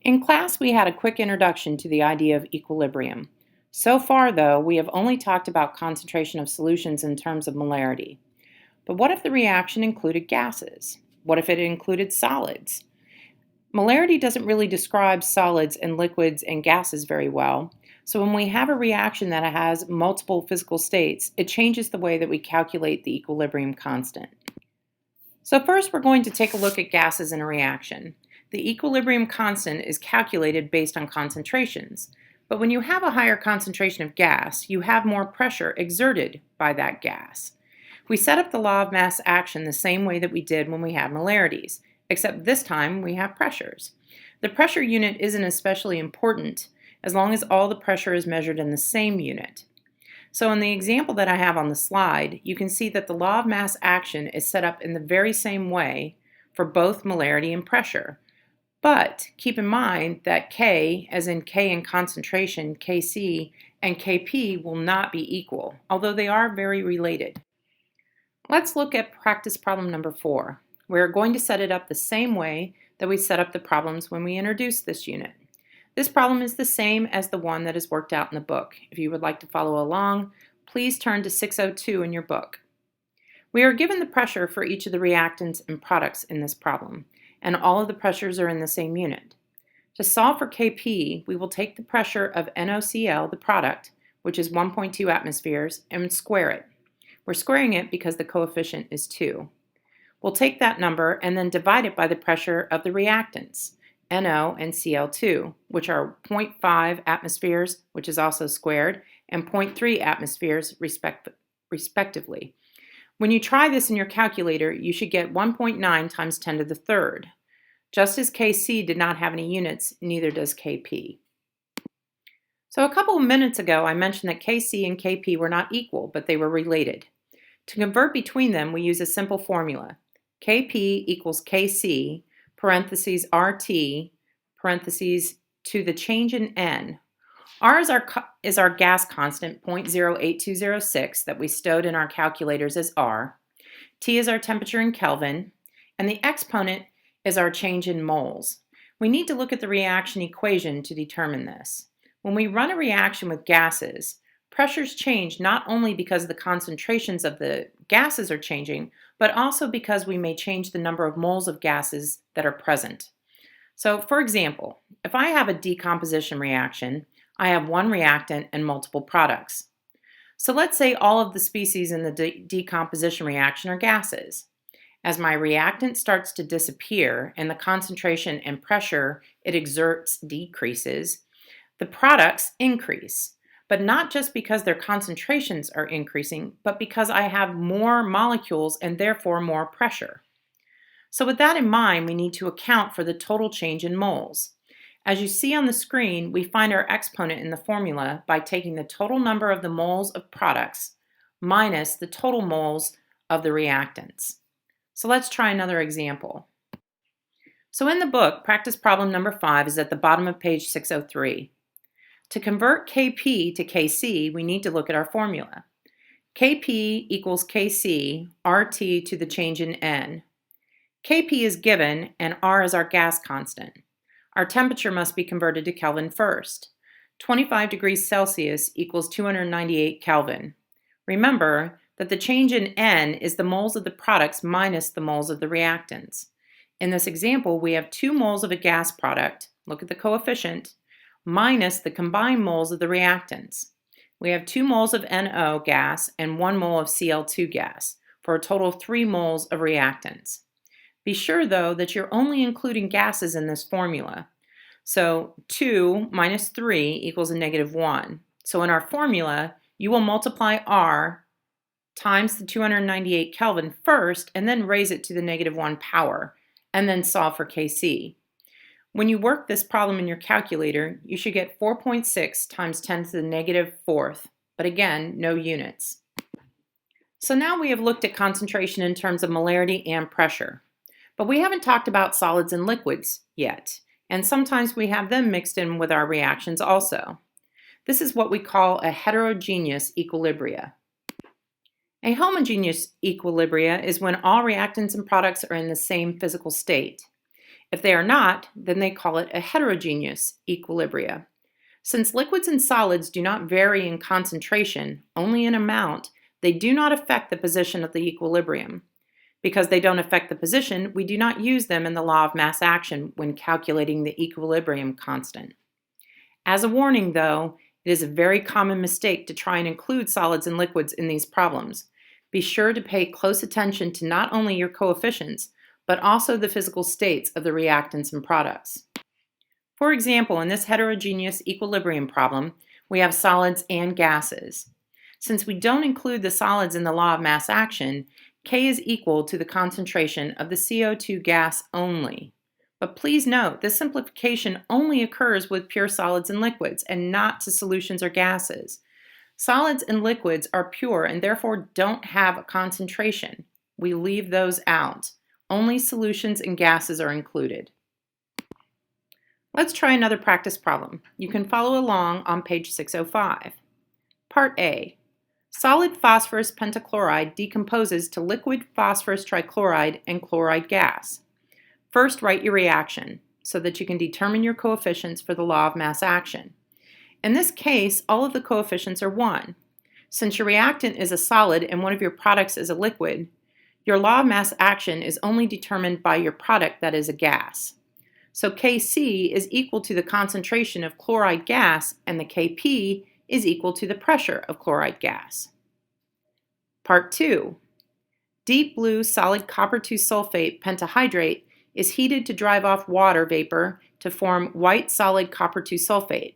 In class, we had a quick introduction to the idea of equilibrium. So far, though, we have only talked about concentration of solutions in terms of molarity. But what if the reaction included gases? What if it included solids? Molarity doesn't really describe solids and liquids and gases very well, so when we have a reaction that has multiple physical states, it changes the way that we calculate the equilibrium constant. So first, we're going to take a look at gases in a reaction. The equilibrium constant is calculated based on concentrations, but when you have a higher concentration of gas, you have more pressure exerted by that gas. We set up the law of mass action the same way that we did when we had molarities, except this time we have pressures. The pressure unit isn't especially important as long as all the pressure is measured in the same unit. So in the example that I have on the slide, you can see that the law of mass action is set up in the very same way for both molarity and pressure. But keep in mind that K, as in K in concentration, Kc, and Kp will not be equal, although they are very related. Let's look at practice problem number 4. We're going to set it up the same way that we set up the problems when we introduced this unit. This problem is the same as the one that is worked out in the book. If you would like to follow along, please turn to 602 in your book. We are given the pressure for each of the reactants and products in this problem, and all of the pressures are in the same unit. To solve for Kp, we will take the pressure of NaCl, the product, which is 1.2 atmospheres, and square it. We're squaring it because the coefficient is 2. We'll take that number and then divide it by the pressure of the reactants, NO and Cl2, which are 0.5 atmospheres, which is also squared, and 0.3 atmospheres respectively. When you try this in your calculator, you should get 1.9 times 10 to the third. Just as Kc did not have any units, neither does Kp. So a couple of minutes ago, I mentioned that Kc and Kp were not equal, but they were related. To convert between them, we use a simple formula. Kp equals Kc, parentheses RT, parentheses to the change in N. R is our gas constant, 0.08206, that we stowed in our calculators as R. T is our temperature in Kelvin, and the exponent is our change in moles. We need to look at the reaction equation to determine this. When we run a reaction with gases, pressures change not only because the concentrations of the gases are changing, but also because we may change the number of moles of gases that are present. So, for example, if I have a decomposition reaction, I have one reactant and multiple products. So let's say all of the species in the decomposition reaction are gases. As my reactant starts to disappear and the concentration and pressure it exerts decreases, the products increase. But not just because their concentrations are increasing, but because I have more molecules and therefore more pressure. So with that in mind, we need to account for the total change in moles. As you see on the screen, we find our exponent in the formula by taking the total number of the moles of products minus the total moles of the reactants. So let's try another example. So in the book, practice problem number 5 is at the bottom of page 603. To convert Kp to Kc, we need to look at our formula. Kp equals Kc, RT to the change in N. Kp is given, and R is our gas constant. Our temperature must be converted to Kelvin first. 25 degrees Celsius equals 298 Kelvin. Remember that the change in N is the moles of the products minus the moles of the reactants. In this example, we have 2 moles of a gas product, look at the coefficient, minus the combined moles of the reactants. We have 2 moles of NO gas and 1 mole of Cl2 gas, for a total of 3 moles of reactants. Be sure, though, that you're only including gases in this formula. So 2 minus 3 equals a negative 1. So in our formula, you will multiply R times the 298 Kelvin first, and then raise it to the negative 1 power, and then solve for Kc. When you work this problem in your calculator, you should get 4.6 times 10 to the negative 4th, but again, no units. So now we have looked at concentration in terms of molarity and pressure. But we haven't talked about solids and liquids yet, and sometimes we have them mixed in with our reactions also. This is what we call a heterogeneous equilibria. A homogeneous equilibria is when all reactants and products are in the same physical state. If they are not, then they call it a heterogeneous equilibria. Since liquids and solids do not vary in concentration, only in amount, they do not affect the position of the equilibrium. Because they don't affect the position, we do not use them in the law of mass action when calculating the equilibrium constant. As a warning, though, it is a very common mistake to try and include solids and liquids in these problems. Be sure to pay close attention to not only your coefficients, but also the physical states of the reactants and products. For example, in this heterogeneous equilibrium problem, we have solids and gases. Since we don't include the solids in the law of mass action, K is equal to the concentration of the CO2 gas only. But please note, this simplification only occurs with pure solids and liquids and not to solutions or gases. Solids and liquids are pure and therefore don't have a concentration. We leave those out. Only solutions and gases are included. Let's try another practice problem. You can follow along on page 605. Part A. Solid phosphorus pentachloride decomposes to liquid phosphorus trichloride and chloride gas. First, write your reaction so that you can determine your coefficients for the law of mass action. In this case, all of the coefficients are 1. Since your reactant is a solid and one of your products is a liquid, your law of mass action is only determined by your product that is a gas. So Kc is equal to the concentration of chloride gas and the Kp is equal to the pressure of chloride gas. Part 2. Deep blue solid copper 2 sulfate pentahydrate is heated to drive off water vapor to form white solid copper 2 sulfate.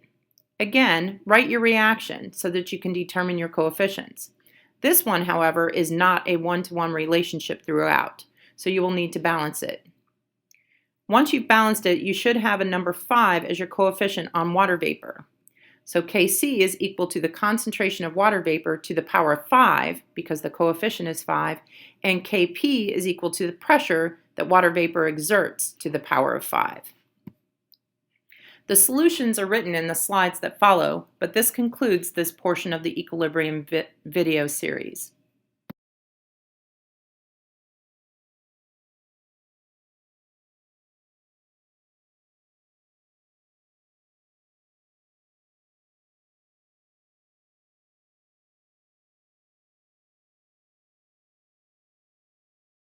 Again, write your reaction so that you can determine your coefficients. This one, however, is not a one-to-one relationship throughout, so you will need to balance it. Once you've balanced it, you should have a number 5 as your coefficient on water vapor. So Kc is equal to the concentration of water vapor to the power of 5, because the coefficient is 5, and Kp is equal to the pressure that water vapor exerts to the power of 5. The solutions are written in the slides that follow, but this concludes this portion of the equilibrium video series.